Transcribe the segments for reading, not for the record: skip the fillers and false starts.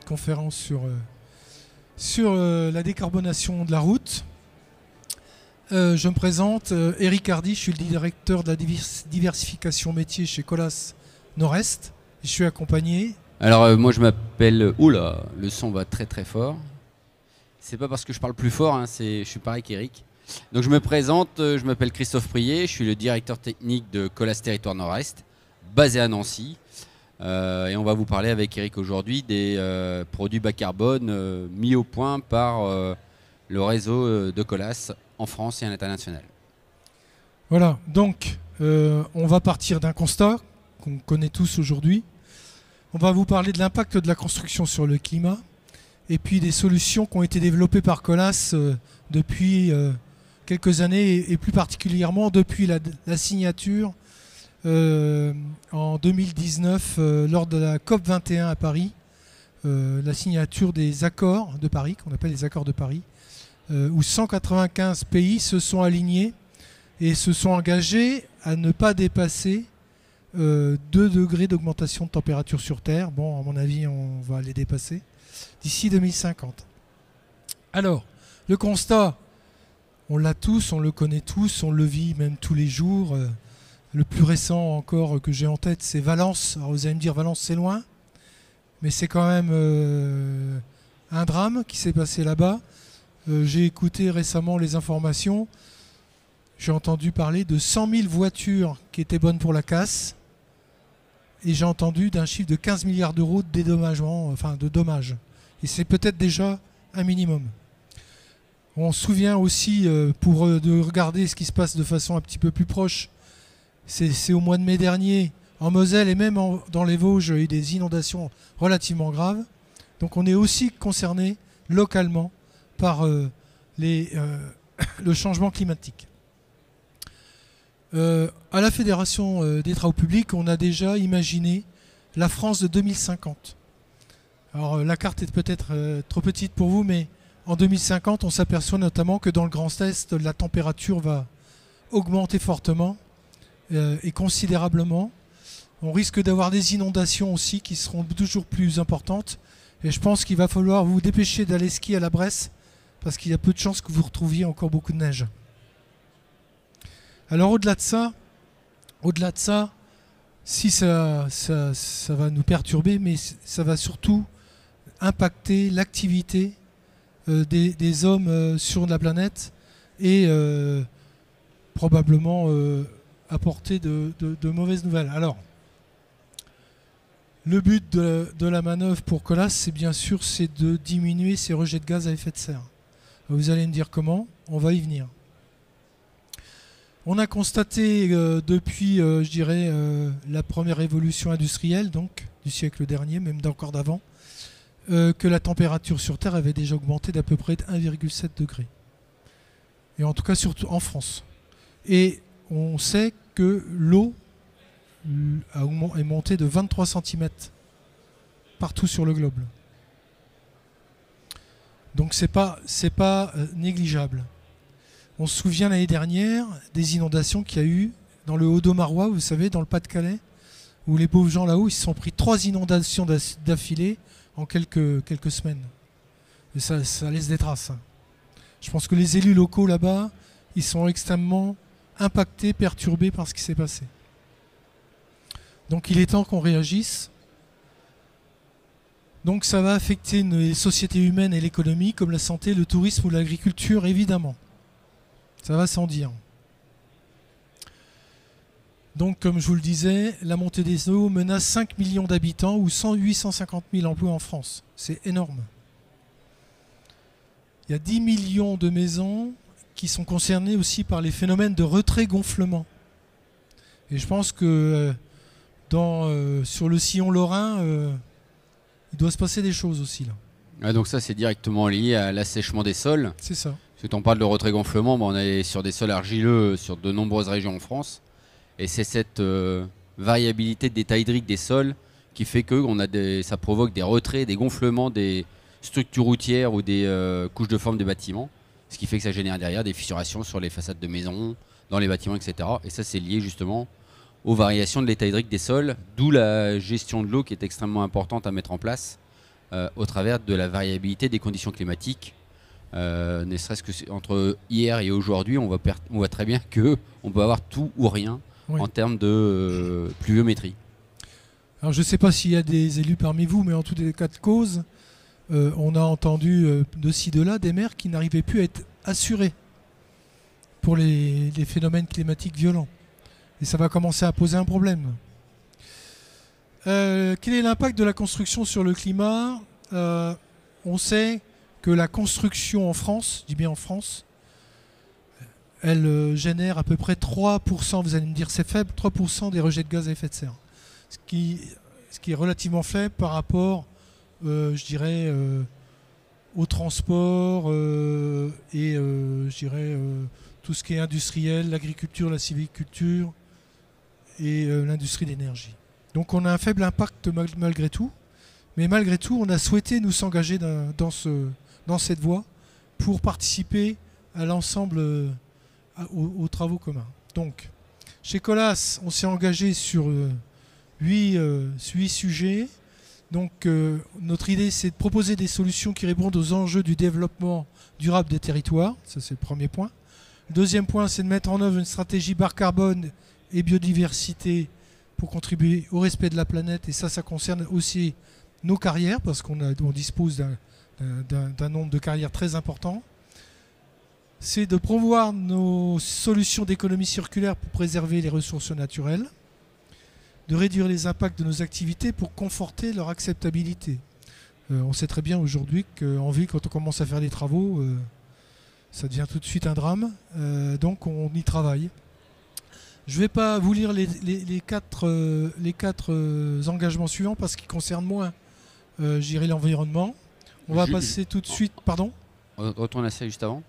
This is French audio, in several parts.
conférence sur la décarbonation de la route. Je me présente, Eric Hardy, je suis le directeur de la diversification métier chez Colas Nord-Est. Je suis accompagné. Alors moi je m'appelle... Oula, le son va très très fort. C'est pas parce que je parle plus fort, hein, je suis pareil qu'Eric. Donc je me présente, je m'appelle Christophe Prier, je suis le directeur technique de Colas Territoire Nord-Est, basé à Nancy. Et on va vous parler avec Eric aujourd'hui des produits bas carbone mis au point par le réseau de Colas en France et à l'international. Voilà, donc on va partir d'un constat qu'on connaît tous aujourd'hui. On va vous parler de l'impact de la construction sur le climat et puis des solutions qui ont été développées par Colas depuis quelques années et plus particulièrement depuis la signature en 2019 lors de la COP21 à Paris, la signature des accords de Paris, qu'on appelle les accords de Paris, où 195 pays se sont alignés et se sont engagés à ne pas dépasser 2 degrés d'augmentation de température sur Terre. Bon, à mon avis, on va les dépasser d'ici 2050. Alors, le constat, on l'a tous, on le connaît tous, on le vit même tous les jours. Le plus récent encore que j'ai en tête, c'est Valence. Alors vous allez me dire, Valence c'est loin, mais c'est quand même un drame qui s'est passé là-bas. J'ai écouté récemment les informations. J'ai entendu parler de 100 000 voitures qui étaient bonnes pour la casse. Et j'ai entendu d'un chiffre de 15 milliards d'euros de dédommagement, enfin de dommages. Et c'est peut-être déjà un minimum. On se souvient aussi, de regarder ce qui se passe de façon un petit peu plus proche, c'est au mois de mai dernier, en Moselle et même dans les Vosges, il y a eu des inondations relativement graves. Donc on est aussi concerné localement par le changement climatique. À la Fédération des travaux publics, on a déjà imaginé la France de 2050. Alors la carte est peut-être trop petite pour vous, mais en 2050, on s'aperçoit notamment que dans le Grand Est, la température va augmenter fortement et considérablement. On risque d'avoir des inondations aussi qui seront toujours plus importantes. Et je pense qu'il va falloir vous dépêcher d'aller skier à la Bresse parce qu'il y a peu de chances que vous retrouviez encore beaucoup de neige. Alors au-delà de ça, si ça va nous perturber, mais ça va surtout impacter l'activité des hommes sur la planète et probablement apporter de mauvaises nouvelles. Alors, le but de la manœuvre pour Colas, c'est bien sûr de diminuer ces rejets de gaz à effet de serre. Vous allez me dire comment, on va y venir. On a constaté depuis, je dirais, la première révolution industrielle, donc du siècle dernier, même encore d'avant, que la température sur Terre avait déjà augmenté d'à peu près de 1,7 degré. Et en tout cas, surtout en France. Et on sait que l'eau est montée de 23 cm partout sur le globe. Donc c'est pas négligeable. On se souvient l'année dernière des inondations qu'il y a eu dans le Haut-Domarois, vous savez, dans le Pas-de-Calais, où les pauvres gens là-haut, ils se sont pris 3 inondations d'affilée en quelques semaines. Et ça laisse des traces. Je pense que les élus locaux là-bas, ils sont extrêmement impactés, perturbés par ce qui s'est passé. Donc il est temps qu'on réagisse. Donc ça va affecter les sociétés humaines et l'économie, comme la santé, le tourisme ou l'agriculture, évidemment. Ça va sans dire. Donc, comme je vous le disais, la montée des eaux menace 5 millions d'habitants ou 850 000 emplois en France. C'est énorme. Il y a 10 millions de maisons qui sont concernées aussi par les phénomènes de retrait-gonflement. Et je pense que sur le sillon lorrain, il doit se passer des choses aussi là. Ah, donc ça, c'est directement lié à l'assèchement des sols. C'est ça. Parce que on parle de retrait-gonflement, on est sur des sols argileux sur de nombreuses régions en France. Et c'est cette variabilité d'état hydrique des sols qui fait que ça provoque des retraits, des gonflements des structures routières ou des couches de forme des bâtiments. Ce qui fait que ça génère derrière des fissurations sur les façades de maisons, dans les bâtiments, etc. Et ça, c'est lié justement aux variations de l'état hydrique des sols, d'où la gestion de l'eau qui est extrêmement importante à mettre en place au travers de la variabilité des conditions climatiques. Ne serait-ce que entre hier et aujourd'hui, on voit très bien qu'on peut avoir tout ou rien Oui. en termes de pluviométrie. Alors je ne sais pas s'il y a des élus parmi vous, mais en tous les cas de cause, on a entendu de ci, de là des maires qui n'arrivaient plus à être assurés pour les phénomènes climatiques violents. Et ça va commencer à poser un problème. Quel est l'impact de la construction sur le climat? On sait que la construction en France, je dis bien en France, elle génère à peu près 3%, vous allez me dire c'est faible, 3% des rejets de gaz à effet de serre. Ce qui est relativement faible par rapport, je dirais, au transport et je dirais tout ce qui est industriel, l'agriculture, la sylviculture et l'industrie d'énergie. Donc on a un faible impact malgré tout, mais malgré tout on a souhaité nous s'engager dans cette voie pour participer à l'ensemble aux travaux communs. Donc chez Colas on s'est engagé sur 8 sujets. Donc notre idée c'est de proposer des solutions qui répondent aux enjeux du développement durable des territoires, ça c'est le premier point. Le deuxième point c'est de mettre en œuvre une stratégie bas carbone et biodiversité pour contribuer au respect de la planète, et ça concerne aussi nos carrières parce qu'on dispose d'un nombre de carrières très important. C'est de promouvoir nos solutions d'économie circulaire pour préserver les ressources naturelles, de réduire les impacts de nos activités pour conforter leur acceptabilité. On sait très bien aujourd'hui qu'en ville, quand on commence à faire des travaux, ça devient tout de suite un drame. Donc on y travaille. Je ne vais pas vous lire les quatre engagements suivants parce qu'ils concernent moins, je dirais, l'environnement. On va passer tout de suite... Pardon ? Retourne à ça juste avant.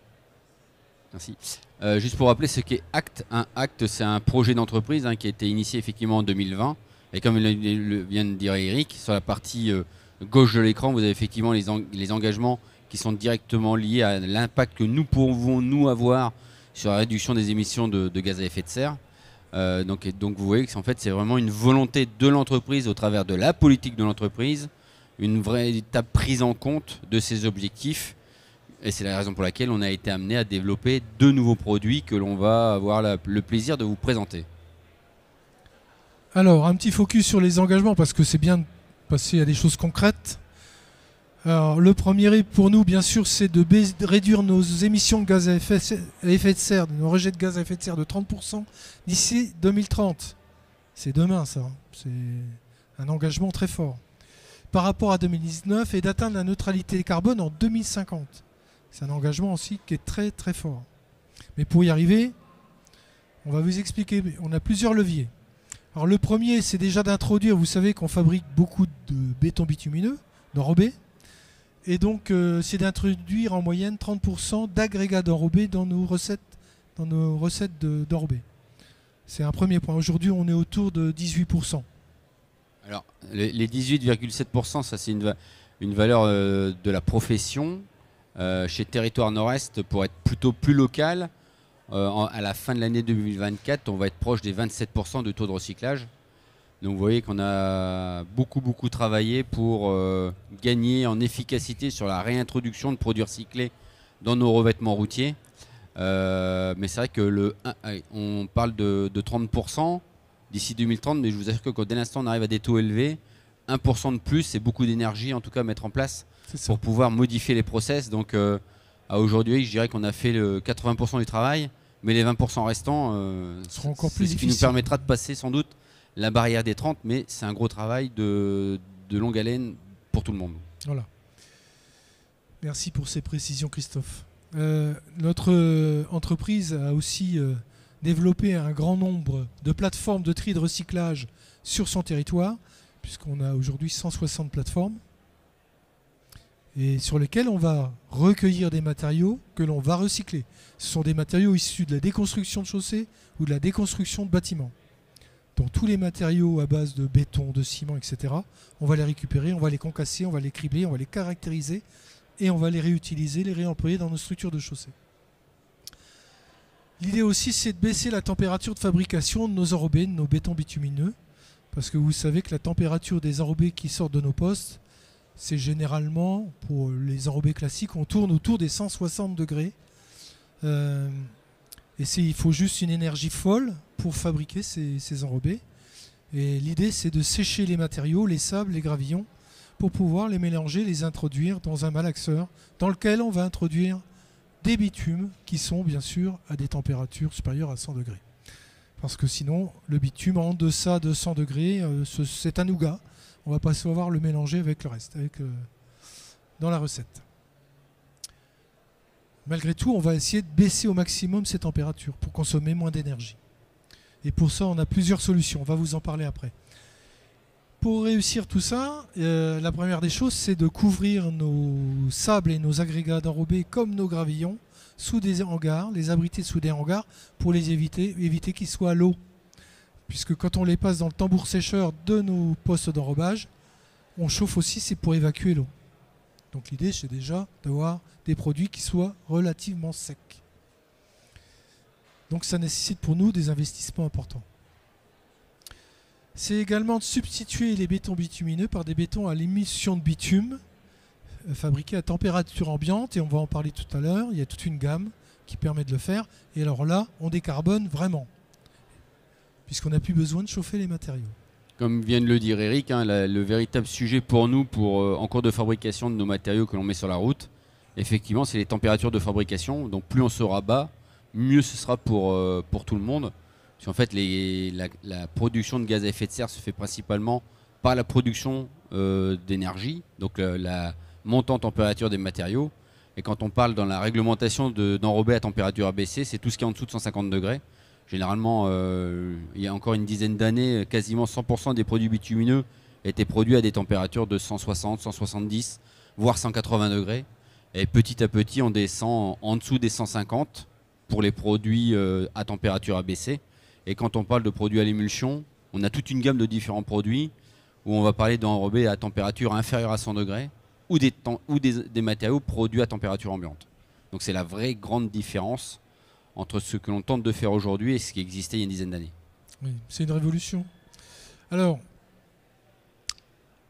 Merci. Juste pour rappeler ce qu'est ACT. Un ACT, c'est un projet d'entreprise qui a été initié effectivement en 2020. Et comme vient de dire Eric, sur la partie gauche de l'écran, vous avez effectivement les engagements qui sont directement liés à l'impact que nous pouvons nous avoir sur la réduction des émissions de gaz à effet de serre. Donc vous voyez que en fait, c'est vraiment une volonté de l'entreprise au travers de la politique de l'entreprise, une véritable prise en compte de ces objectifs. Et c'est la raison pour laquelle on a été amené à développer 2 nouveaux produits que l'on va avoir le plaisir de vous présenter. Alors, un petit focus sur les engagements parce que c'est bien de passer à des choses concrètes. Alors, le premier pour nous, bien sûr, c'est de réduire nos émissions de gaz à effet de serre, nos rejets de gaz à effet de serre de 30% d'ici 2030. C'est demain, ça. C'est un engagement très fort. Par rapport à 2019 et d'atteindre la neutralité carbone en 2050. C'est un engagement aussi qui est très très fort. Mais pour y arriver, on va vous expliquer, on a plusieurs leviers. Alors le premier, c'est déjà d'introduire, vous savez qu'on fabrique beaucoup de béton bitumineux, d'enrobé. Et donc c'est d'introduire en moyenne 30% d'agrégats d'enrobé dans nos recettes d'enrobé. C'est un premier point. Aujourd'hui, on est autour de 18%. Alors, les 18,7%, ça c'est une valeur de la profession. Chez Territoire Nord-Est, pour être plutôt plus local, à la fin de l'année 2024, on va être proche des 27% de taux de recyclage. Donc vous voyez qu'on a beaucoup travaillé pour gagner en efficacité sur la réintroduction de produits recyclés dans nos revêtements routiers. Mais c'est vrai que on parle de 30% d'ici 2030, mais je vous assure que dès l'instant on arrive à des taux élevés, 1% de plus, c'est beaucoup d'énergie en tout cas à mettre en place pour pouvoir modifier les process. Donc à aujourd'hui, je dirais qu'on a fait le 80% du travail, mais les 20% restants seront encore plus difficiles. Ce qui nous permettra de passer sans doute la barrière des 30, mais c'est un gros travail de longue haleine pour tout le monde. Voilà. Merci pour ces précisions, Christophe. Notre entreprise a aussi développé un grand nombre de plateformes de tri et de recyclage sur son territoire, puisqu'on a aujourd'hui 160 plateformes, et sur lesquelles on va recueillir des matériaux que l'on va recycler. Ce sont des matériaux issus de la déconstruction de chaussées ou de la déconstruction de bâtiments. Donc tous les matériaux à base de béton, de ciment, etc., on va les récupérer, on va les concasser, on va les cribler, on va les caractériser et on va les réutiliser, les réemployer dans nos structures de chaussées. L'idée aussi, c'est de baisser la température de fabrication de nos enrobés, de nos bétons bitumineux, parce que vous savez que la température des enrobés qui sortent de nos postes, c'est généralement, pour les enrobés classiques, on tourne autour des 160 degrés. Et il faut juste une énergie folle pour fabriquer ces enrobés. Et l'idée, c'est de sécher les matériaux, les sables, les gravillons, pour pouvoir les mélanger, les introduire dans un malaxeur, dans lequel on va introduire des bitumes qui sont bien sûr à des températures supérieures à 100 degrés. Parce que sinon, le bitume en deçà de 100 degrés, c'est un nougat. On ne va pas savoir le mélanger avec le reste, dans la recette. Malgré tout, on va essayer de baisser au maximum ces températures pour consommer moins d'énergie. Et pour ça, on a plusieurs solutions. On va vous en parler après. Pour réussir tout ça, la première des choses, c'est de couvrir nos sables et nos agrégats d'enrobés comme nos gravillons sous des hangars, les abriter sous des hangars pour les éviter qu'ils soient à l'eau. Puisque quand on les passe dans le tambour sécheur de nos postes d'enrobage, on chauffe aussi, c'est pour évacuer l'eau. Donc l'idée, c'est déjà d'avoir des produits qui soient relativement secs. Donc ça nécessite pour nous des investissements importants. C'est également de substituer les bétons bitumineux par des bétons à l'émulsion de bitume fabriqués à température ambiante, et on va en parler tout à l'heure. Il y a toute une gamme qui permet de le faire. Et alors là, on décarbone vraiment, puisqu'on n'a plus besoin de chauffer les matériaux. Comme vient de le dire Eric, le véritable sujet pour nous, en cours de fabrication de nos matériaux que l'on met sur la route, effectivement, c'est les températures de fabrication. Donc plus on sera bas, mieux ce sera pour tout le monde. Parce qu'en fait, la production de gaz à effet de serre se fait principalement par la production d'énergie, donc la montée en température des matériaux. Et quand on parle dans la réglementation d'enrober à température abaissée, c'est tout ce qui est en dessous de 150 degrés. Généralement, il y a encore une dizaine d'années, quasiment 100% des produits bitumineux étaient produits à des températures de 160, 170, voire 180 degrés. Et petit à petit, on descend en dessous des 150 pour les produits à température abaissée. Et quand on parle de produits à l'émulsion, on a toute une gamme de différents produits où on va parler d'enrobés à température inférieure à 100 degrés ou des matériaux produits à température ambiante. Donc c'est la vraie grande différence entre ce que l'on tente de faire aujourd'hui et ce qui existait il y a une dizaine d'années. Oui, c'est une révolution. Alors,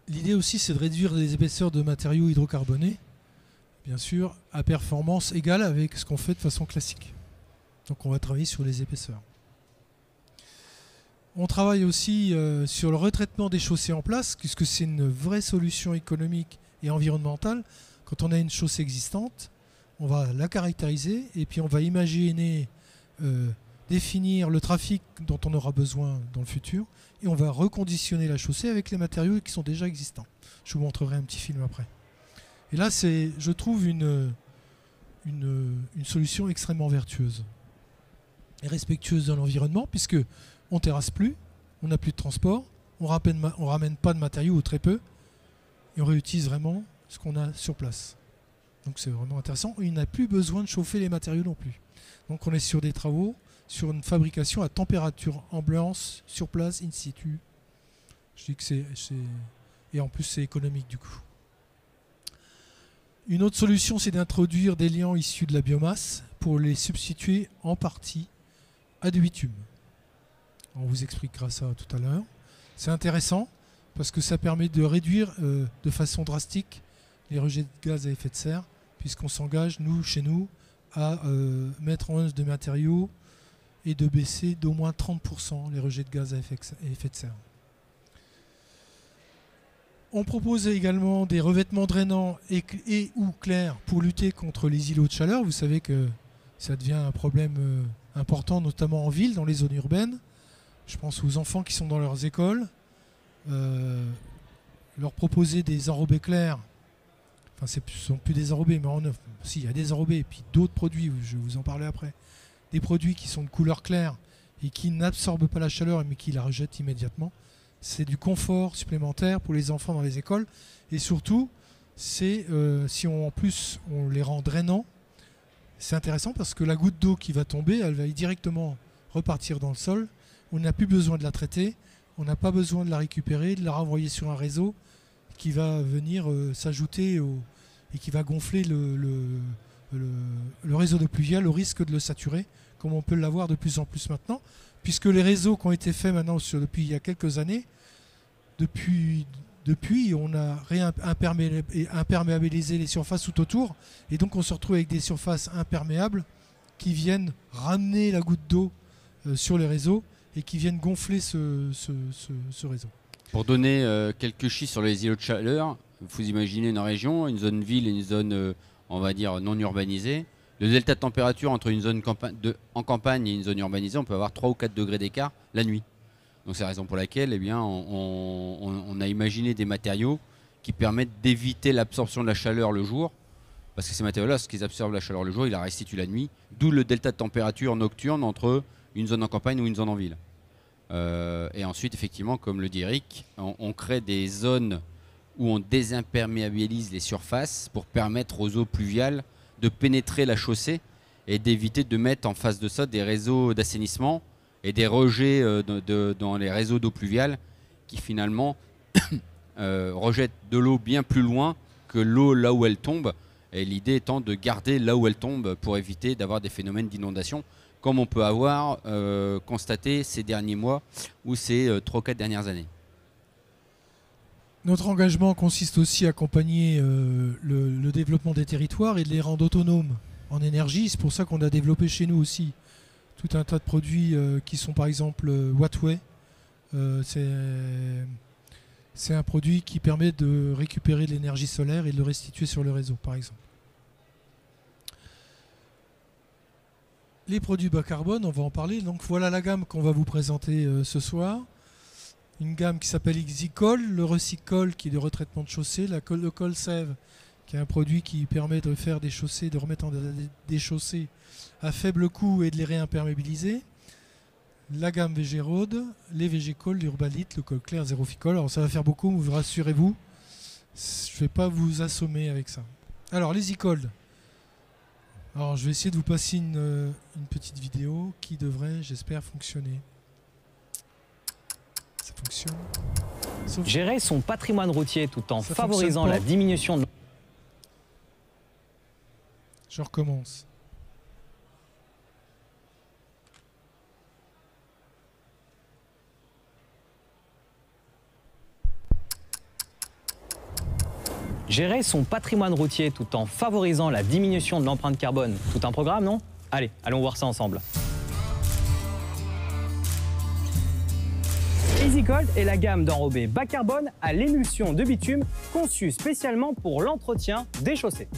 l'idée aussi, c'est de réduire les épaisseurs de matériaux hydrocarbonés, bien sûr, à performance égale avec ce qu'on fait de façon classique. Donc on va travailler sur les épaisseurs. On travaille aussi sur le retraitement des chaussées en place, puisque c'est une vraie solution économique et environnementale. Quand on a une chaussée existante, on va la caractériser et puis on va imaginer définir le trafic dont on aura besoin dans le futur, et on va reconditionner la chaussée avec les matériaux qui sont déjà existants. Je vous montrerai un petit film après. Et là, c'est, je trouve, une solution extrêmement vertueuse et respectueuse de l'environnement, puisque on terrasse plus, on n'a plus de transport, on ramène pas de matériaux ou très peu, et on réutilise vraiment ce qu'on a sur place. Donc c'est vraiment intéressant. Et il n'a plus besoin de chauffer les matériaux non plus. Donc on est sur des travaux, sur une fabrication à température ambiance, sur place, in situ. Je dis que c'est... Et en plus c'est économique du coup. Une autre solution, c'est d'introduire des liants issus de la biomasse pour les substituer en partie à du bitume. On vous expliquera ça tout à l'heure. C'est intéressant parce que ça permet de réduire de façon drastique les rejets de gaz à effet de serre, puisqu'on s'engage, chez nous, à mettre en œuvre des matériaux et de baisser d'au moins 30% les rejets de gaz à effet de serre. On propose également des revêtements drainants et ou clairs pour lutter contre les îlots de chaleur. Vous savez que ça devient un problème important, notamment en ville, dans les zones urbaines. Je pense aux enfants qui sont dans leurs écoles. Leur proposer des enrobés clairs. Enfin, ce ne sont plus des enrobés, mais si, il y a des enrobés et puis d'autres produits, je vais vous en parler après. Des produits qui sont de couleur claire et qui n'absorbent pas la chaleur mais qui la rejettent immédiatement. C'est du confort supplémentaire pour les enfants dans les écoles. Et surtout, c'est si en plus on les rend drainants, c'est intéressant parce que la goutte d'eau qui va tomber, elle va directement repartir dans le sol. On n'a plus besoin de la traiter, on n'a pas besoin de la récupérer, de la renvoyer sur un réseau qui va venir s'ajouter et qui va gonfler le réseau d'eau pluviale au risque de le saturer, comme on peut l'avoir de plus en plus maintenant, puisque les réseaux qui ont été faits maintenant depuis il y a quelques années, depuis depuis, on a imperméabilisé les surfaces tout autour, et donc on se retrouve avec des surfaces imperméables qui viennent ramener la goutte d'eau sur les réseaux et qui viennent gonfler ce réseau. Pour donner quelques chiffres sur les îlots de chaleur, vous imaginez une région, une zone ville et une zone, on va dire, non urbanisée. Le delta de température entre une zone en campagne et une zone urbanisée, on peut avoir 3 ou 4 degrés d'écart la nuit. Donc c'est la raison pour laquelle eh bien, on a imaginé des matériaux qui permettent d'éviter l'absorption de la chaleur le jour. Parce que ces matériaux-là, lorsqu'ils absorbent la chaleur le jour, ils la restituent la nuit. D'où le delta de température nocturne entre une zone en campagne ou une zone en ville. Et ensuite, effectivement, comme le dit Eric, on crée des zones où on désimperméabilise les surfaces pour permettre aux eaux pluviales de pénétrer la chaussée et d'éviter de mettre en face de ça des réseaux d'assainissement et des rejets dans les réseaux d'eau pluviale qui finalement rejettent de l'eau bien plus loin que l'eau là où elle tombe. Et l'idée étant de garder là où elle tombe pour éviter d'avoir des phénomènes d'inondation comme on peut avoir constaté ces derniers mois ou ces 3 ou 4 dernières années. Notre engagement consiste aussi à accompagner le développement des territoires et de les rendre autonomes en énergie. C'est pour ça qu'on a développé chez nous aussi tout un tas de produits qui sont par exemple Wattway. C'est un produit qui permet de récupérer de l'énergie solaire et de le restituer sur le réseau, par exemple. Les produits bas carbone, on va en parler. Donc voilà la gamme qu'on va vous présenter ce soir. Une gamme qui s'appelle EasyCol, le Recycol qui est de retraitement de chaussée, le ColSave qui est un produit qui permet de faire des chaussées, de remettre en des chaussées à faible coût et de les réimperméabiliser. La gamme VG Road, les VG Col, l'Urbalite, le Col Clair, Zéroficol. Alors ça va faire beaucoup, vous rassurez-vous, je ne vais pas vous assommer avec ça. Alors les EasyCol. Alors je vais essayer de vous passer une petite vidéo qui devrait, j'espère, fonctionner. Ça fonctionne. Gérer son patrimoine routier tout en favorisant la diminution de... Je recommence. Gérer son patrimoine routier tout en favorisant la diminution de l'empreinte carbone. Tout un programme, non? Allez, allons voir ça ensemble. EasyCold est la gamme d'enrobés bas carbone à l'émulsion de bitume conçue spécialement pour l'entretien des chaussées.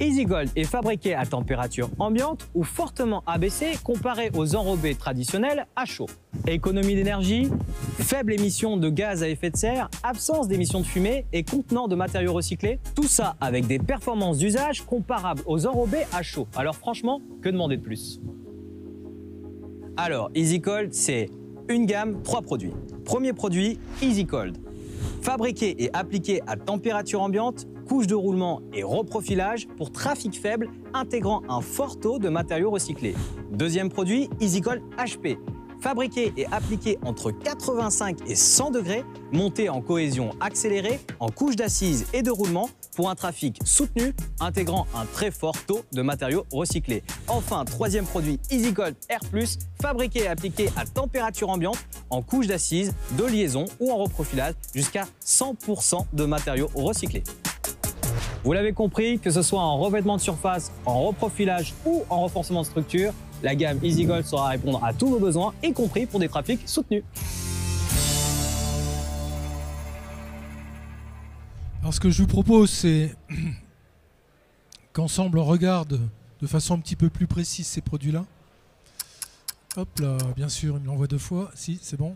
EasyCold est fabriqué à température ambiante ou fortement abaissée comparé aux enrobés traditionnels à chaud. Économie d'énergie, faible émission de gaz à effet de serre, absence d'émissions de fumée et contenant de matériaux recyclés, tout ça avec des performances d'usage comparables aux enrobés à chaud. Alors franchement, que demander de plus? Alors EasyCold, c'est une gamme, 3 produits. Premier produit, EasyCold. Fabriqué et appliqué à température ambiante, couche de roulement et reprofilage pour trafic faible intégrant un fort taux de matériaux recyclés. Deuxième produit, EasyCold HP. Fabriqué et appliqué entre 85 et 100 degrés, monté en cohésion accélérée, en couche d'assises et de roulement pour un trafic soutenu intégrant un très fort taux de matériaux recyclés. Enfin, troisième produit, EasyCold Air+, fabriqué et appliqué à température ambiante, en couche d'assises, de liaison ou en reprofilage jusqu'à 100% de matériaux recyclés. Vous l'avez compris, que ce soit en revêtement de surface, en reprofilage ou en renforcement de structure, la gamme EasyCold saura répondre à tous vos besoins, y compris pour des trafics soutenus. Alors ce que je vous propose, c'est qu'ensemble on regarde de façon un petit peu plus précise ces produits-là. Hop là, bien sûr, il me l'envoie 2 fois. Si, c'est bon.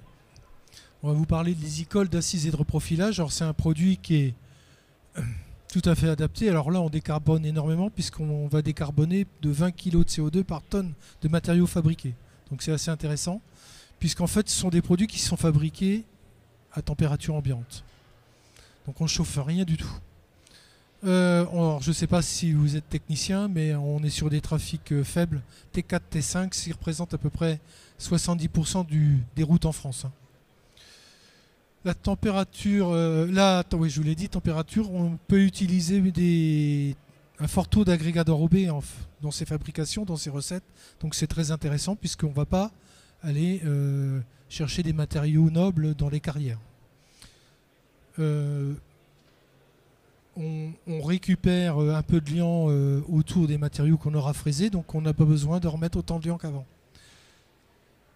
On va vous parler de l'EasyCold d'assises et de reprofilage. Alors c'est un produit qui est tout à fait adapté. Alors là, on décarbone énormément puisqu'on va décarboner de 20 kg de CO2 par tonne de matériaux fabriqués. Donc c'est assez intéressant puisqu'en fait, ce sont des produits qui sont fabriqués à température ambiante. Donc on ne chauffe rien du tout. Alors, je ne sais pas si vous êtes technicien, mais on est sur des trafics faibles, T4, T5, qui représentent à peu près 70% des routes en France. La température, oui, je vous l'ai dit, température, on peut utiliser un fort taux d'agrégats d'enrobés dans ces fabrications, dans ces recettes. Donc c'est très intéressant puisqu'on ne va pas aller chercher des matériaux nobles dans les carrières. on récupère un peu de liant autour des matériaux qu'on aura fraisés, donc on n'a pas besoin de remettre autant de liant qu'avant.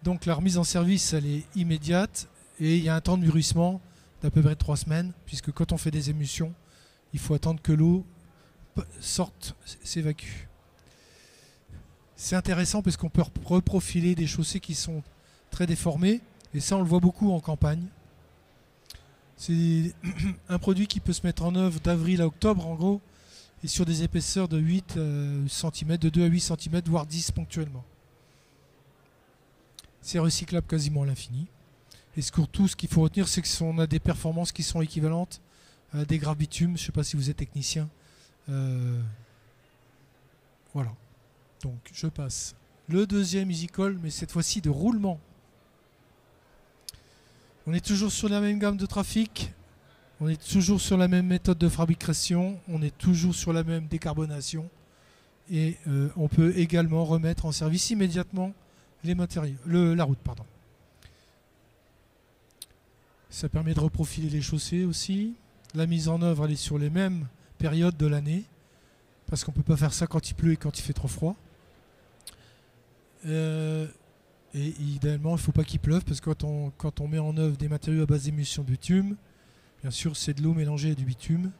Donc la remise en service, elle est immédiate et il y a un temps de mûrissement d'à peu près 3 semaines, puisque quand on fait des émulsions, il faut attendre que l'eau sorte, s'évacue. C'est intéressant parce qu'on peut reprofiler des chaussées qui sont très déformées, et ça on le voit beaucoup en campagne. C'est un produit qui peut se mettre en œuvre d'avril à octobre en gros, et sur des épaisseurs de 8 cm, de 2 à 8 cm, voire 10 ponctuellement. C'est recyclable quasiment à l'infini. Et surtout, ce qu'il faut retenir, c'est qu'on a des performances qui sont équivalentes à des graves bitumes. Je ne sais pas si vous êtes technicien. Voilà. Donc, je passe. Le deuxième EasyCold, mais cette fois-ci de roulement. On est toujours sur la même gamme de trafic. On est toujours sur la même méthode de fabrication. On est toujours sur la même décarbonation. Et on peut également remettre en service immédiatement les matériaux, la route, pardon. Ça permet de reprofiler les chaussées aussi. La mise en œuvre, elle est sur les mêmes périodes de l'année, parce qu'on ne peut pas faire ça quand il pleut et quand il fait trop froid. Et idéalement, il ne faut pas qu'il pleuve, parce que quand on met en œuvre des matériaux à base d'émulsion de bitume, bien sûr, c'est de l'eau mélangée à du bitume.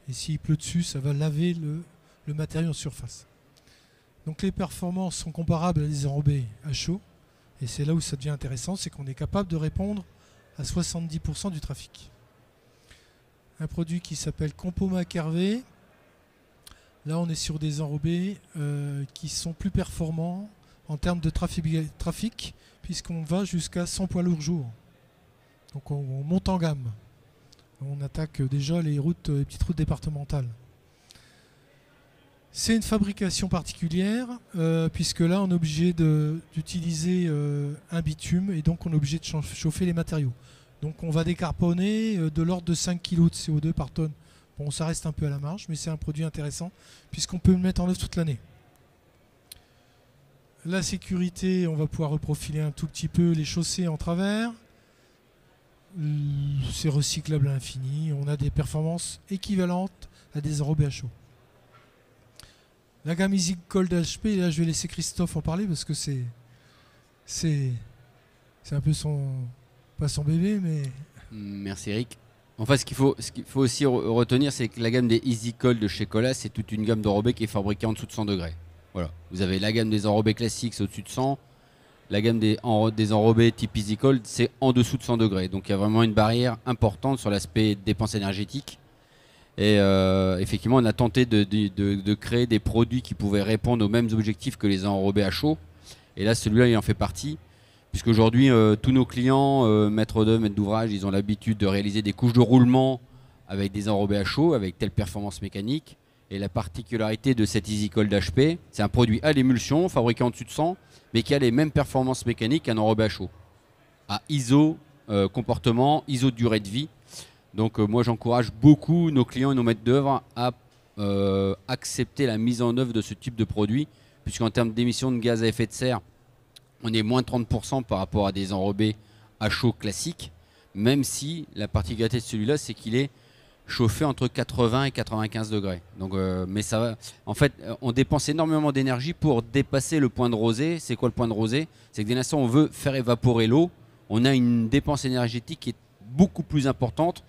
Et s'il pleut dessus, ça va laver le matériau en surface. Donc les performances sont comparables à des enrobés à chaud. Et c'est là où ça devient intéressant, c'est qu'on est capable de répondre à 70% du trafic. Un produit qui s'appelle Compoma Kervé. Là, on est sur des enrobés qui sont plus performants en termes de trafic, puisqu'on va jusqu'à 100 poids lourds jour. Donc on monte en gamme. On attaque déjà les petites routes départementales. C'est une fabrication particulière, puisque là on est obligé d'utiliser un bitume, et donc on est obligé de chauffer les matériaux. Donc on va décarboner de l'ordre de 5 kg de CO2 par tonne. Bon, ça reste un peu à la marge, mais c'est un produit intéressant, puisqu'on peut le mettre en œuvre toute l'année. La sécurité, on va pouvoir reprofiler un tout petit peu les chaussées en travers. C'est recyclable à l'infini, on a des performances équivalentes à des enrobés à chaud. La gamme EasyCold HP, là je vais laisser Christophe en parler parce que c'est un peu pas son bébé, mais... Merci Eric. Enfin, ce qu'il faut aussi retenir, c'est que la gamme des EasyCold de chez Colas, c'est toute une gamme d'enrobés qui est fabriquée en dessous de 100 degrés. Voilà. Vous avez la gamme des enrobés classiques, c'est au-dessus de 100. La gamme des enrobés type EasyCold, c'est en dessous de 100 degrés. Donc il y a vraiment une barrière importante sur l'aspect dépense énergétique. Et effectivement, on a tenté de créer des produits qui pouvaient répondre aux mêmes objectifs que les enrobés à chaud. Et là, celui-là, il en fait partie. Puisqu'aujourd'hui, tous nos clients, maîtres d'œuvre, maîtres d'ouvrage, ils ont l'habitude de réaliser des couches de roulement avec des enrobés à chaud, avec telle performance mécanique. Et la particularité de cet EasyCold HP, c'est un produit à l'émulsion, fabriqué en dessus de 100, mais qui a les mêmes performances mécaniques qu'un enrobé à chaud. À ISO comportement, ISO durée de vie. Donc moi j'encourage beaucoup nos clients et nos maîtres d'œuvre à accepter la mise en œuvre de ce type de produit, puisqu'en termes d'émissions de gaz à effet de serre, on est moins 30% par rapport à des enrobés à chaud classiques, même si la particularité de celui-là, c'est qu'il est chauffé entre 80 et 95 degrés. Donc, mais ça va. En fait, on dépense énormément d'énergie pour dépasser le point de rosée. C'est quoi le point de rosée? C'est que dès l'instant où on veut faire évaporer l'eau, on a une dépense énergétique qui est beaucoup plus importante.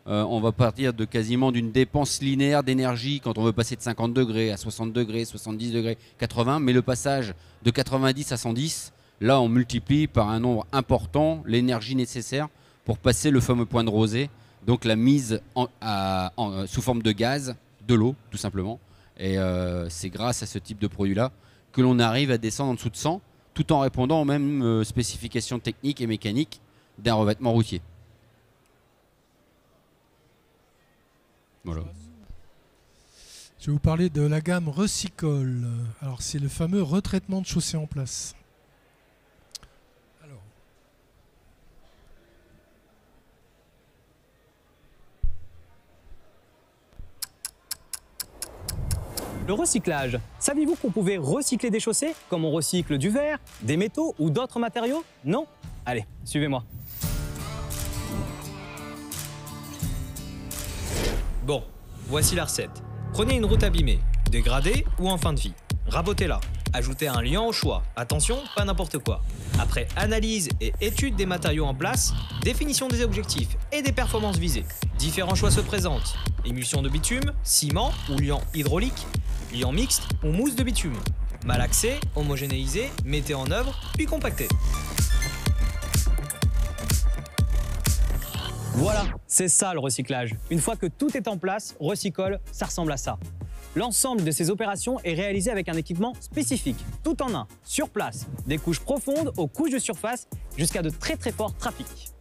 On va partir de quasiment d'une dépense linéaire d'énergie quand on veut passer de 50 degrés à 60 degrés, 70 degrés, 80. Mais le passage de 90 à 110, là on multiplie par un nombre important l'énergie nécessaire pour passer le fameux point de rosée. Donc la mise sous forme de gaz, de l'eau tout simplement. Et c'est grâce à ce type de produit-là que l'on arrive à descendre en dessous de 100 tout en répondant aux mêmes spécifications techniques et mécaniques d'un revêtement routier. Voilà. Je vais vous parler de la gamme Recycol. Alors c'est le fameux retraitement de chaussée en place. Alors. Le recyclage. Saviez-vous qu'on pouvait recycler des chaussées comme on recycle du verre, des métaux ou d'autres matériaux? Non? Allez, suivez-moi. Bon, voici la recette. Prenez une route abîmée, dégradée ou en fin de vie. Rabotez-la. Ajoutez un liant au choix. Attention, pas n'importe quoi. Après analyse et étude des matériaux en place, définition des objectifs et des performances visées. Différents choix se présentent. Émulsion de bitume, ciment ou liant hydraulique, liant mixte ou mousse de bitume. Malaxé, homogénéisé, mettez en œuvre, puis compactez. Voilà, c'est ça le recyclage. Une fois que tout est en place, Recycol, ça ressemble à ça. L'ensemble de ces opérations est réalisé avec un équipement spécifique, tout en un, sur place, des couches profondes aux couches de surface jusqu'à de très forts trafics.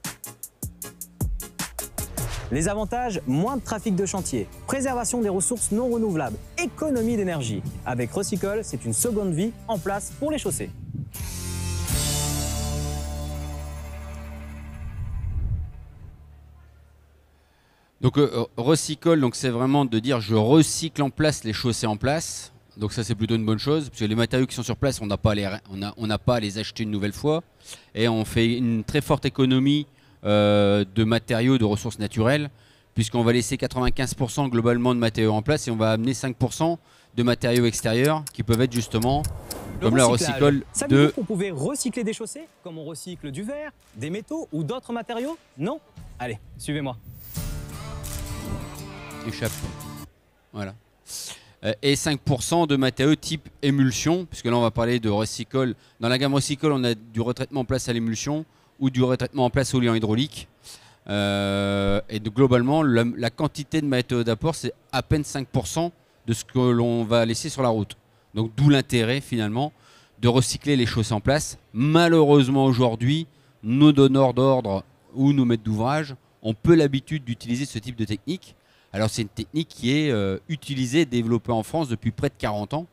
Les avantages, moins de trafic de chantier, préservation des ressources non renouvelables, économie d'énergie. Avec Recycol, c'est une seconde vie en place pour les chaussées. Donc Recycol, donc c'est vraiment de dire je recycle en place les chaussées en place. Donc ça c'est plutôt une bonne chose parce que les matériaux qui sont sur place, on n'a pas à les acheter une nouvelle fois et on fait une très forte économie de matériaux, de ressources naturelles puisqu'on va laisser 95% globalement de matériaux en place et on va amener 5% de matériaux extérieurs qui peuvent être justement comme la Recycol Savez-vous qu'on pouvait recycler des chaussées comme on recycle du verre, des métaux ou d'autres matériaux? Non? Allez, suivez-moi. Échappe. Voilà. Et 5% de matériaux type émulsion, puisque là on va parler de Recycol. Dans la gamme Recycol, on a du retraitement en place à l'émulsion ou du retraitement en place au liant hydraulique. Et globalement, la quantité de matériaux d'apport, c'est à peine 5% de ce que l'on va laisser sur la route. Donc d'où l'intérêt finalement de recycler les chaussées en place. Malheureusement aujourd'hui, nos donneurs d'ordre ou nos maîtres d'ouvrage ont peu l'habitude d'utiliser ce type de technique. Alors c'est une technique qui est utilisée et développée en France depuis près de 40 ans.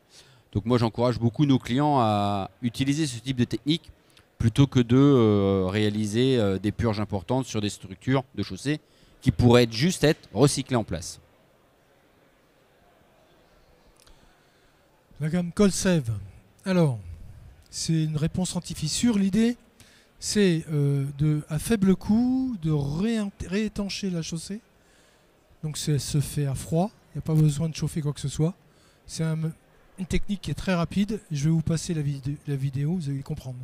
Donc moi j'encourage beaucoup nos clients à utiliser ce type de technique plutôt que de réaliser des purges importantes sur des structures de chaussées qui pourraient juste être recyclées en place. La gamme Colsave. Alors, c'est une réponse anti-fissure. L'idée, c'est à faible coût de réétancher la chaussée. Donc ça se fait à froid, il n'y a pas besoin de chauffer quoi que ce soit. C'est une technique qui est très rapide. Je vais vous passer la vidéo, vous allez comprendre.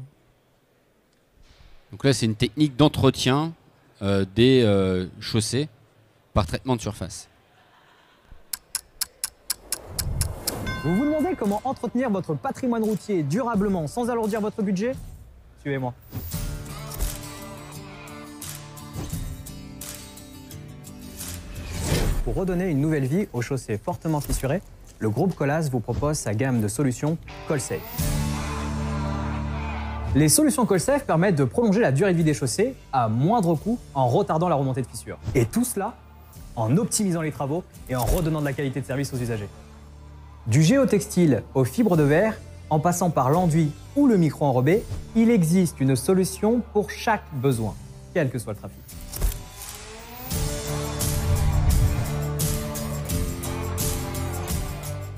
Donc là c'est une technique d'entretien des chaussées par traitement de surface. Vous vous demandez comment entretenir votre patrimoine routier durablement sans alourdir votre budget? Suivez-moi. Pour redonner une nouvelle vie aux chaussées fortement fissurées, le groupe Colas vous propose sa gamme de solutions Colsafe. Les solutions Colsafe permettent de prolonger la durée de vie des chaussées à moindre coût en retardant la remontée de fissures. Et tout cela en optimisant les travaux et en redonnant de la qualité de service aux usagers. Du géotextile aux fibres de verre, en passant par l'enduit ou le micro-enrobé, il existe une solution pour chaque besoin, quel que soit le trafic.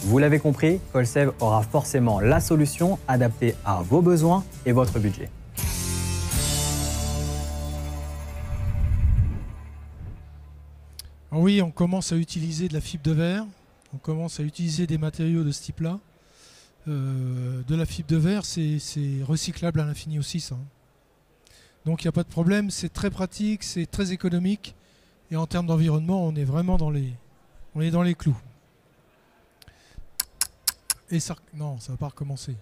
Vous l'avez compris, Colsave aura forcément la solution adaptée à vos besoins et votre budget. Alors oui, on commence à utiliser de la fibre de verre, on commence à utiliser des matériaux de ce type-là. De la fibre de verre, c'est recyclable à l'infini aussi, ça. Donc il n'y a pas de problème, c'est très pratique, c'est très économique. Et en termes d'environnement, on est vraiment dans les clous. Et ça, non, ça ne va pas recommencer.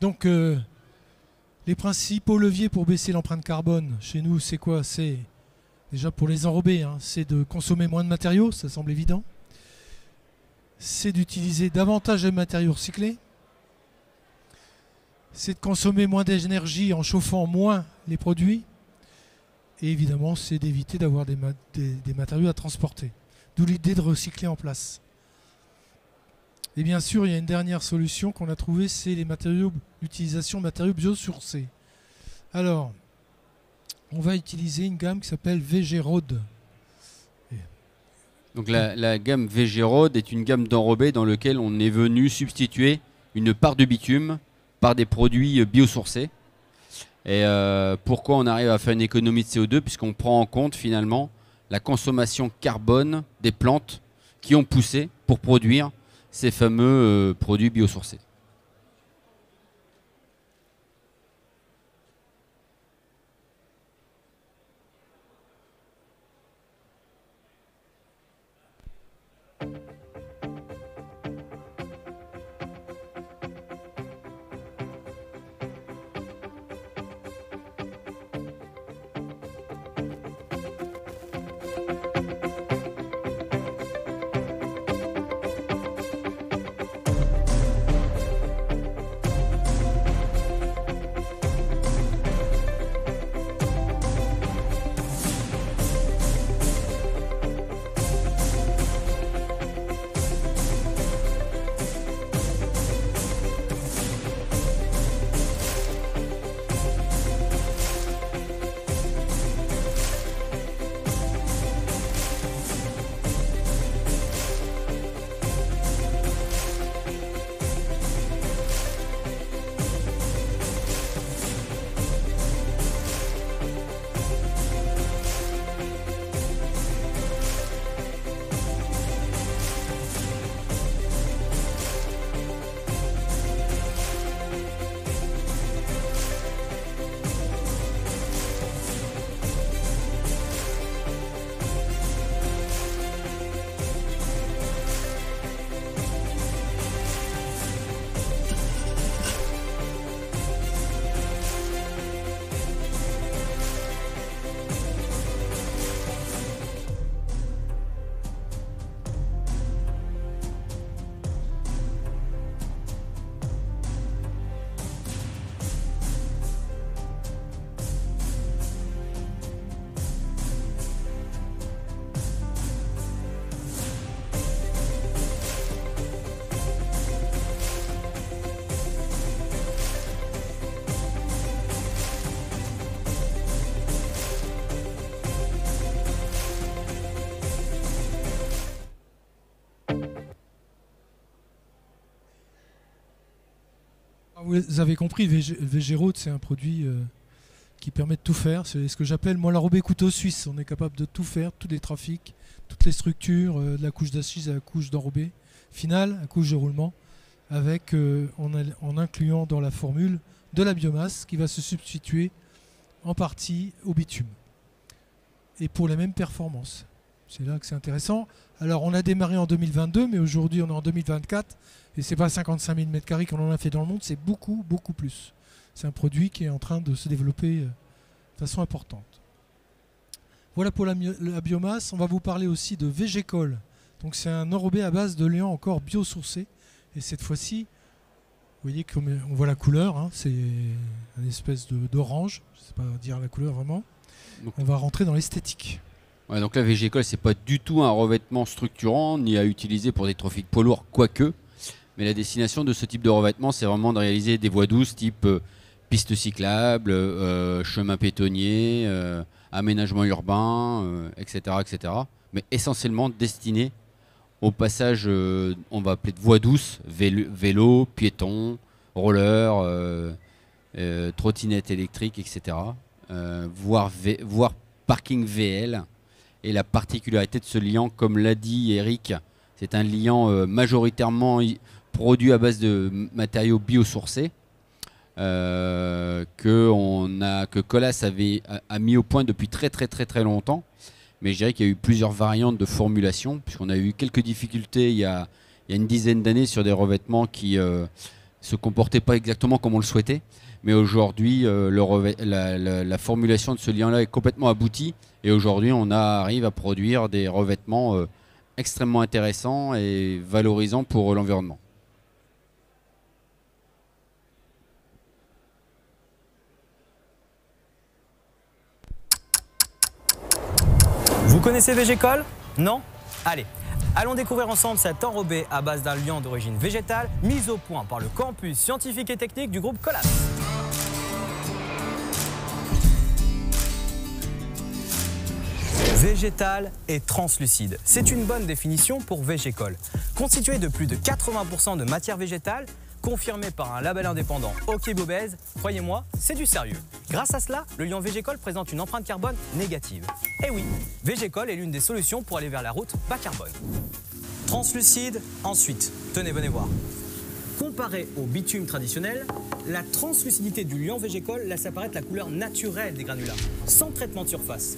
Donc, les principaux leviers pour baisser l'empreinte carbone chez nous, c'est quoi? C'est déjà pour les enrobés, hein, c'est de consommer moins de matériaux, ça semble évident. C'est d'utiliser davantage de matériaux recyclés. C'est de consommer moins d'énergie en chauffant moins les produits. Et évidemment, c'est d'éviter d'avoir des matériaux à transporter. D'où l'idée de recycler en place. Et bien sûr, il y a une dernière solution qu'on a trouvée, c'est l'utilisation de matériaux biosourcés. Alors, on va utiliser une gamme qui s'appelle VG Road. Donc la gamme VG Road est une gamme d'enrobés dans laquelle on est venu substituer une part de bitume par des produits biosourcés. Et pourquoi on arrive à faire une économie de CO2? Puisqu'on prend en compte finalement la consommation carbone des plantes qui ont poussé pour produire ces fameux produits biosourcés. Vous avez compris, VG-Road, c'est un produit qui permet de tout faire. C'est ce que j'appelle, moi, l'enrobé couteau suisse. On est capable de tout faire, tous les trafics, toutes les structures, de la couche d'assise à la couche d'enrobé finale, à couche de roulement, avec, en incluant dans la formule de la biomasse qui va se substituer en partie au bitume. Et pour les mêmes performances. C'est là que c'est intéressant. Alors, on a démarré en 2022, mais aujourd'hui, on est en 2024. Et c'est pas 55 000 m² qu'on en a fait dans le monde, c'est beaucoup, beaucoup plus. C'est un produit qui est en train de se développer de façon importante. Voilà pour la biomasse. On va vous parler aussi de VG-Col. Donc c'est un enrobé à base de liant encore biosourcé. Et cette fois-ci, vous voyez qu'on voit la couleur, hein, c'est une espèce d'orange. Je ne sais pas dire la couleur vraiment. Donc, on va rentrer dans l'esthétique. Ouais, donc la VG-Col, c'est pas du tout un revêtement structurant, ni à utiliser pour des trophies de poids lourds, quoique. Mais la destination de ce type de revêtement, c'est vraiment de réaliser des voies douces type pistes cyclables, chemins piétonniers, aménagement urbain, etc., etc. Mais essentiellement destiné au passage, on va appeler de voies douces, vélo, piéton, roller, trottinette électrique, etc. Voire parking VL. Et la particularité de ce liant, comme l'a dit Eric, c'est un liant majoritairement produit à base de matériaux biosourcés que Colas a mis au point depuis très longtemps. Mais je dirais qu'il y a eu plusieurs variantes de formulation, puisqu'on a eu quelques difficultés il y a une dizaine d'années sur des revêtements qui se comportaient pas exactement comme on le souhaitait. Mais aujourd'hui, la formulation de ce liant-là est complètement aboutie. Et aujourd'hui, on arrive à produire des revêtements extrêmement intéressants et valorisants pour l'environnement. Vous connaissez VG-Col? Non? Allez, allons découvrir ensemble cet enrobé à base d'un liant d'origine végétale mis au point par le campus scientifique et technique du groupe Colas. Végétal et translucide. C'est une bonne définition pour VG-Col. Constitué de plus de 80% de matière végétale, confirmé par un label indépendant OK Bobèze, croyez-moi, c'est du sérieux. Grâce à cela, le liant Végécol présente une empreinte carbone négative. Et oui, Végécol est l'une des solutions pour aller vers la route bas carbone. Translucide, ensuite, tenez, venez voir. Comparé au bitume traditionnel, la translucidité du liant Végécol laisse apparaître la couleur naturelle des granulats, sans traitement de surface.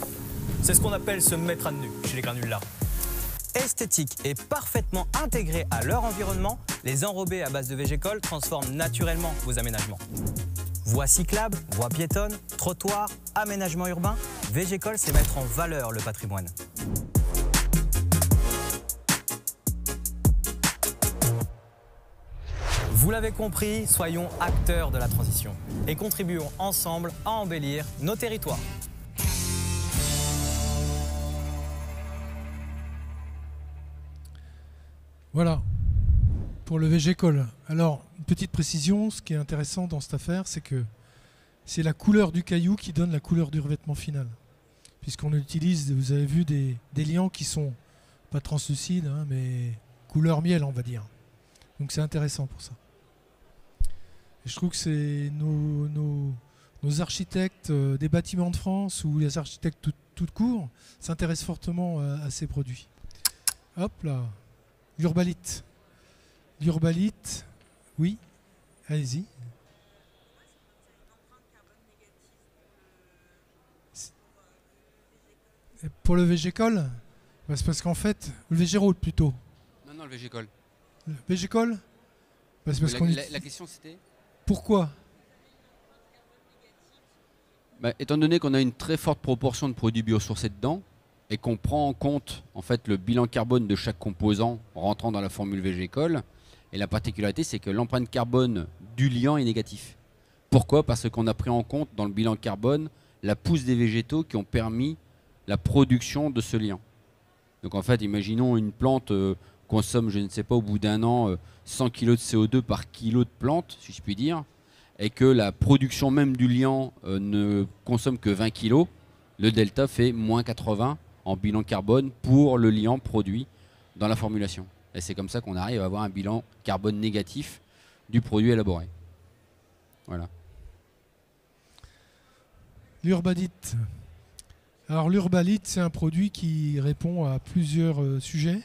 C'est ce qu'on appelle se mettre à nu chez les granulats. Esthétiques et parfaitement intégrés à leur environnement, les enrobés à base de Végécol transforment naturellement vos aménagements. Voies cyclables, voies piétonnes, trottoirs, aménagements urbains, Végécol sait mettre en valeur le patrimoine. Vous l'avez compris, soyons acteurs de la transition et contribuons ensemble à embellir nos territoires. Voilà, pour le Végécol. Alors, une petite précision, ce qui est intéressant dans cette affaire, c'est que c'est la couleur du caillou qui donne la couleur du revêtement final. Puisqu'on utilise, vous avez vu, des liants qui sont pas translucides, hein, mais couleur miel, on va dire. Donc c'est intéressant pour ça. Et je trouve que c'est nos architectes des bâtiments de France ou les architectes tout court s'intéressent fortement à ces produits. Hop là. L'urbalite. L'urbalite, oui, allez-y. Pour le Végécol, bah, c'est parce qu'en fait, le Végérol plutôt. Non, le Végécol. Le Végécol, bah, c'est parce qu'on la question c'était pourquoi? Bah, étant donné qu'on a une très forte proportion de produits biosourcés dedans, et qu'on prend en compte en fait le bilan carbone de chaque composant rentrant dans la formule Végécol, et la particularité c'est que l'empreinte carbone du liant est négatif. Pourquoi? Parce qu'on a pris en compte dans le bilan carbone la pousse des végétaux qui ont permis la production de ce liant. Donc en fait, imaginons une plante consomme, je ne sais pas, au bout d'un an 100 kg de CO2 par kilo de plante, si je puis dire, et que la production même du liant ne consomme que 20 kg, le delta fait moins 80 en bilan carbone pour le liant produit dans la formulation. Et c'est comme ça qu'on arrive à avoir un bilan carbone négatif du produit élaboré. Voilà. L'urbalite. Alors l'urbalite, c'est un produit qui répond à plusieurs sujets.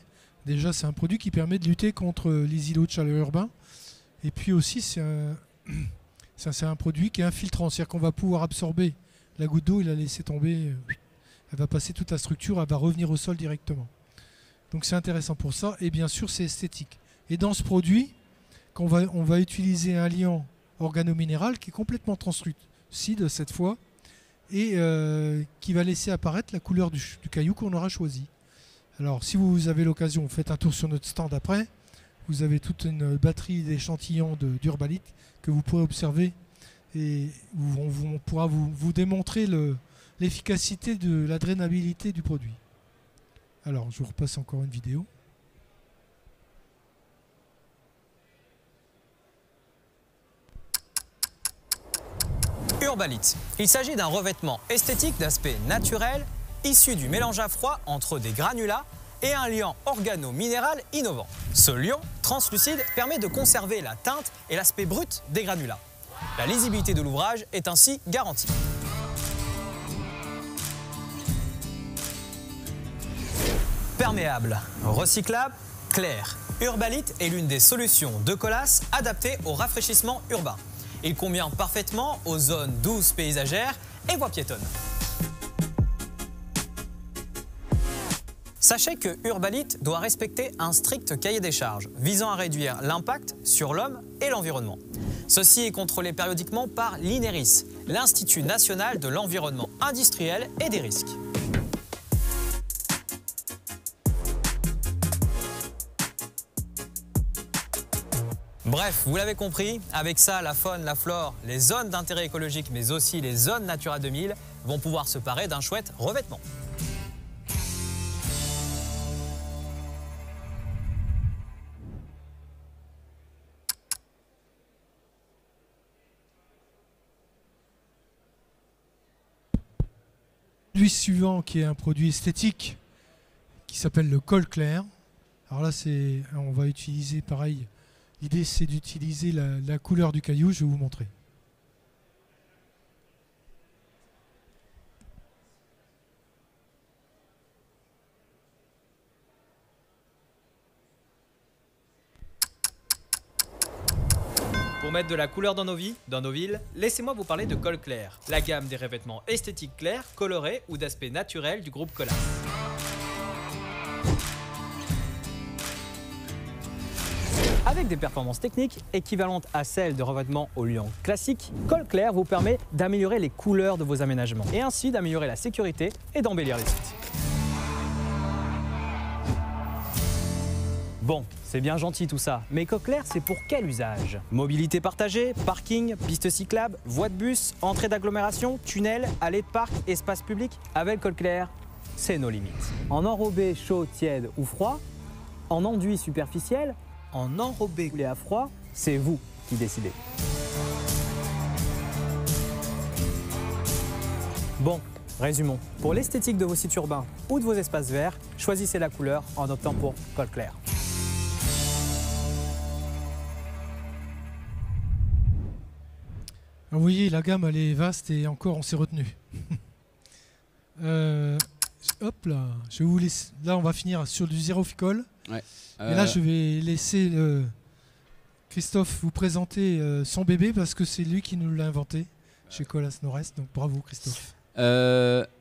Déjà, c'est un produit qui permet de lutter contre les îlots de chaleur urbains. Et puis aussi, c'est un produit qui est infiltrant. C'est-à-dire qu'on va pouvoir absorber la goutte d'eau et la laisser tomber. Elle va passer toute la structure, elle va revenir au sol directement. Donc c'est intéressant pour ça. Et bien sûr, c'est esthétique. Et dans ce produit, on va utiliser un liant organominéral qui est complètement translucide cette fois et qui va laisser apparaître la couleur du caillou qu'on aura choisi. Alors si vous avez l'occasion, vous faites un tour sur notre stand après, vous avez toute une batterie d'échantillons d'urbalite que vous pourrez observer et on pourra vous démontrer l'efficacité de la drainabilité du produit. Alors je vous repasse encore une vidéo. Urbalite. Il s'agit d'un revêtement esthétique d'aspect naturel issu du mélange à froid entre des granulats et un liant organo-minéral innovant. Ce liant translucide permet de conserver la teinte et l'aspect brut des granulats. La lisibilité de l'ouvrage est ainsi garantie. Perméable, recyclable, clair. Urbalite est l'une des solutions de colasse adaptées au rafraîchissement urbain. Il convient parfaitement aux zones douces paysagères et voies piétonnes. Sachez que Urbalite doit respecter un strict cahier des charges visant à réduire l'impact sur l'homme et l'environnement. Ceci est contrôlé périodiquement par l'INERIS, l'Institut national de l'environnement industriel et des risques. Bref, vous l'avez compris, avec ça, la faune, la flore, les zones d'intérêt écologique, mais aussi les zones Natura 2000 vont pouvoir se parer d'un chouette revêtement. Le produit suivant qui est un produit esthétique qui s'appelle le col clair. Alors là, on va utiliser pareil L'idée, c'est d'utiliser la couleur du caillou. Je vais vous montrer. Pour mettre de la couleur dans nos vies, dans nos villes, laissez-moi vous parler de Col Clair, la gamme des revêtements esthétiques clairs, colorés ou d'aspect naturel du groupe Colas. Avec des performances techniques équivalentes à celles de revêtements au lion classique, Col Clair vous permet d'améliorer les couleurs de vos aménagements et ainsi d'améliorer la sécurité et d'embellir les sites. Bon, c'est bien gentil tout ça, mais Col Clair, c'est pour quel usage? Mobilité partagée, parking, piste cyclable, voie de bus, entrée d'agglomération, tunnel, allée de parc, espace public? Avec Col Clair, c'est nos limites. En enrobé chaud, tiède ou froid, en enduit superficiel, en enrobé coulé à froid, c'est vous qui décidez. Bon, résumons. Pour l'esthétique de vos sites urbains ou de vos espaces verts, choisissez la couleur en optant pour Col Clair. Alors, vous voyez, la gamme, elle est vaste et encore, on s'est retenu. Hop là, je vais vous laisser. Là, on va finir sur du zéro ficole. Ouais. Et là, je vais laisser Christophe vous présenter son bébé parce que c'est lui qui nous l'a inventé chez Colas Nord-Est. Donc bravo Christophe.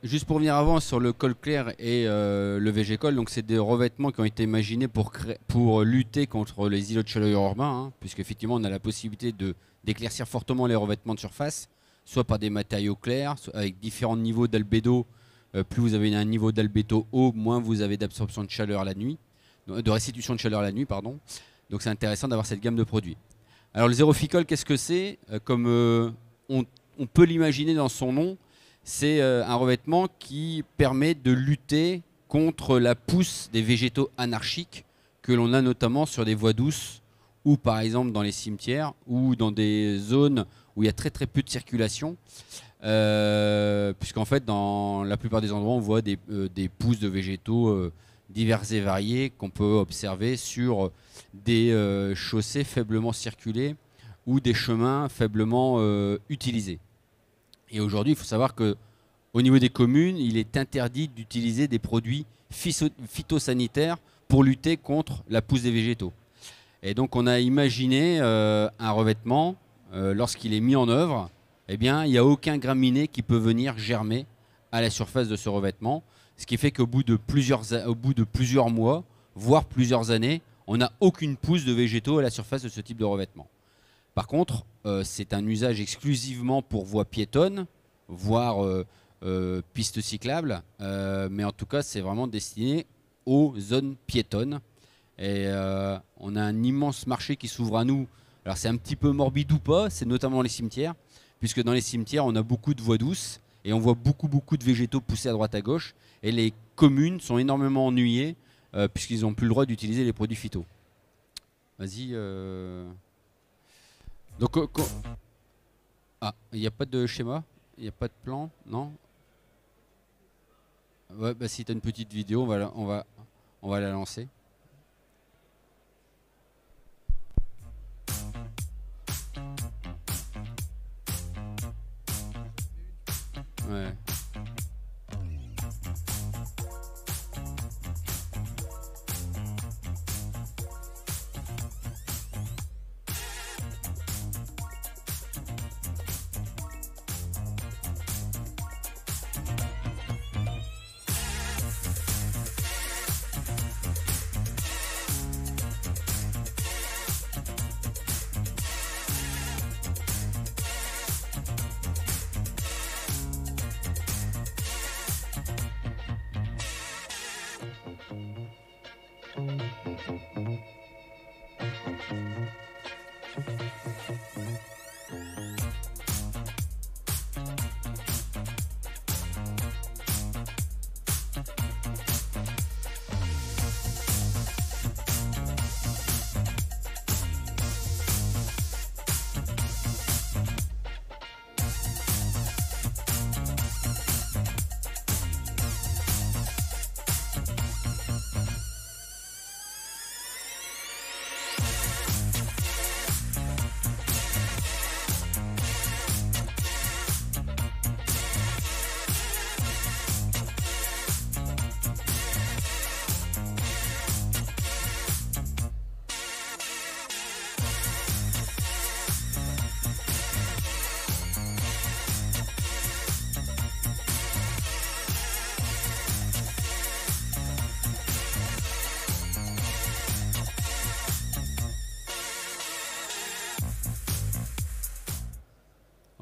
Juste pour venir avant sur le Col Clair et le VG-Col, donc c'est des revêtements qui ont été imaginés pour lutter contre les îlots de chaleur urbains, hein, puisqu'effectivement on a la possibilité d'éclaircir fortement les revêtements de surface, soit par des matériaux clairs, soit avec différents niveaux d'albédo. Plus vous avez un niveau d'albédo haut, moins vous avez d'absorption de chaleur la nuit, de restitution de chaleur la nuit, pardon. Donc c'est intéressant d'avoir cette gamme de produits. Alors le zéro ficole, qu'est-ce que c'est? Comme on peut l'imaginer dans son nom, c'est un revêtement qui permet de lutter contre la pousse des végétaux anarchiques que l'on a notamment sur des voies douces ou par exemple dans les cimetières ou dans des zones où il y a très peu de circulation. Puisqu'en fait dans la plupart des endroits on voit des pousses de végétaux divers et variés qu'on peut observer sur des chaussées faiblement circulées ou des chemins faiblement utilisés. Et aujourd'hui, il faut savoir qu'au niveau des communes, il est interdit d'utiliser des produits phytosanitaires pour lutter contre la pousse des végétaux. Et donc on a imaginé un revêtement, lorsqu'il est mis en œuvre, eh bien, il n'y a aucun graminé qui peut venir germer à la surface de ce revêtement. Ce qui fait qu'au bout de plusieurs mois, voire plusieurs années, on n'a aucune pousse de végétaux à la surface de ce type de revêtement. Par contre, c'est un usage exclusivement pour voies piétonnes, voire pistes cyclables, mais en tout cas, c'est vraiment destiné aux zones piétonnes. Et on a un immense marché qui s'ouvre à nous. Alors c'est un petit peu morbide ou pas, c'est notamment les cimetières, puisque dans les cimetières, on a beaucoup de voies douces et on voit beaucoup de végétaux pousser à droite à gauche. Et les communes sont énormément ennuyées puisqu'ils n'ont plus le droit d'utiliser les produits phyto. Vas-y. Donc, il n'y a pas de schéma, il n'y a pas de plan, non? Ouais, bah si tu as une petite vidéo, on va la lancer. Ouais.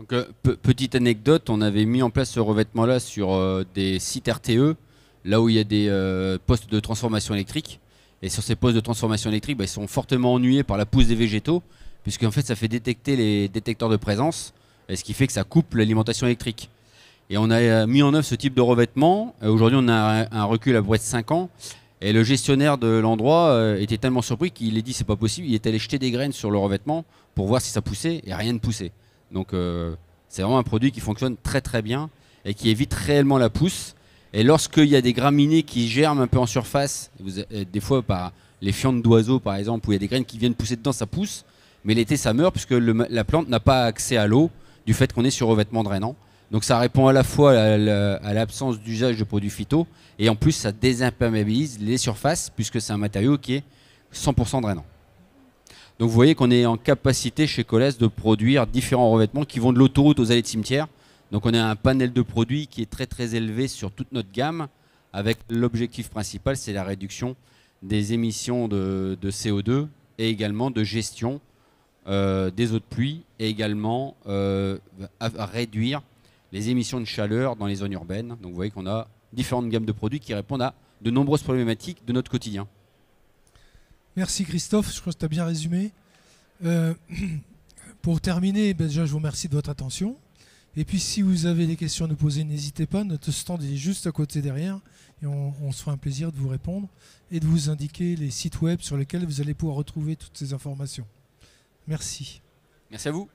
Donc, petite anecdote, on avait mis en place ce revêtement-là sur des sites RTE, là où il y a des postes de transformation électrique. Et sur ces postes de transformation électrique, ils sont fortement ennuyés par la pousse des végétaux, puisqu'en fait ça fait détecter les détecteurs de présence, et ce qui fait que ça coupe l'alimentation électrique. Et on a mis en œuvre ce type de revêtement. Aujourd'hui, on a un recul à peu près de 5 ans. Et le gestionnaire de l'endroit était tellement surpris qu'il a dit c'est pas possible. Il est allé jeter des graines sur le revêtement pour voir si ça poussait, et rien ne poussait. Donc c'est vraiment un produit qui fonctionne très très bien et qui évite réellement la pousse. Et lorsqu'il y a des graminées qui germent un peu en surface, des fois par les fientes d'oiseaux par exemple, où il y a des graines qui viennent pousser dedans, ça pousse. Mais l'été ça meurt puisque la plante n'a pas accès à l'eau du fait qu'on est sur revêtement drainant. Donc ça répond à la fois à l'absence d'usage de produits phyto et en plus ça désimperméabilise les surfaces puisque c'est un matériau qui est 100% drainant. Donc vous voyez qu'on est en capacité chez Colas de produire différents revêtements qui vont de l'autoroute aux allées de cimetière. Donc on a un panel de produits qui est très très élevé sur toute notre gamme avec l'objectif principal, c'est la réduction des émissions de CO2 et également de gestion des eaux de pluie et également à réduire les émissions de chaleur dans les zones urbaines. Donc vous voyez qu'on a différentes gammes de produits qui répondent à de nombreuses problématiques de notre quotidien. Merci Christophe, je crois que tu as bien résumé. Pour terminer, déjà je vous remercie de votre attention. Et puis si vous avez des questions à nous poser, n'hésitez pas, notre stand est juste à côté derrière et on se fera un plaisir de vous répondre et de vous indiquer les sites web sur lesquels vous allez pouvoir retrouver toutes ces informations. Merci. Merci à vous.